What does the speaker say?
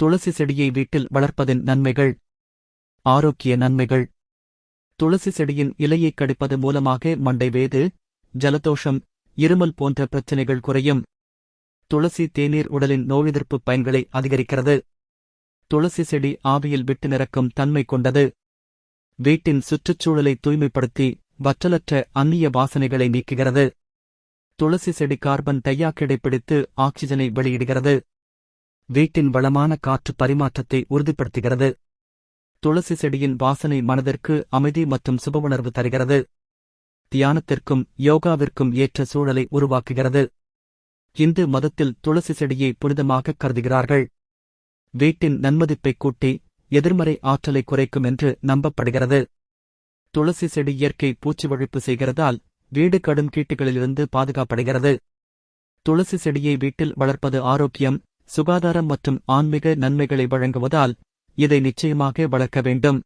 துளசி செடியை வீட்டில் வளர்ப்பதின் நன்மைகள். ஆரோக்கிய நன்மைகள். துளசி செடியின் இலையை கடிப்பது மூலமாக மண்டைவேது, ஜலதோஷம், இருமல் போன்ற பிரச்சினைகள் குறையும். துளசி தேநீர் உடலின் நோயெதிர்ப்பு பயன்களை அதிகரிக்கிறது. துளசி செடி ஆவியில் விட்டு நிரக்கும் தன்மை கொண்டது. வீட்டின் சுற்றுச்சூழலை தூய்மைப்படுத்தி வற்றலற்ற அந்நிய வாசனைகளை நீக்குகிறது. துளசி செடி கார்பன் டை ஆக்சைடை பிடித்து ஆக்சிஜனை வெளியிடுகிறது. வீட்டின் வளமான காற்று பரிமாற்றத்தை உறுதிப்படுத்துகிறது. துளசி செடியின் வாசனை மனதிற்கு அமைதி மற்றும் சுபவுணர்வு தருகிறது. தியானத்திற்கும் யோகாவிற்கும் ஏற்ற சூழலை உருவாக்குகிறது. இந்து மதத்தில் துளசி செடியை புனிதமாக கருதுகிறார்கள். வீட்டின் நன்மதிப்பைக் கூட்டி எதிர்மறை ஆற்றலை குறைக்கும் என்று நம்பப்படுகிறது. துளசி செடி இயற்கை பூச்சி ஒழிப்பு செய்கிறதால் வீடு கடும் கீட்டுகளிலிருந்து பாதுகாப்படுகிறது. துளசி செடியை வீட்டில் வளர்ப்பது ஆரோக்கியம், சுகாதாரம் மற்றும் ஆன்மீக நன்மைகளை வழங்குவதால் இதை நிச்சயமாக வளர்க்க வேண்டும்.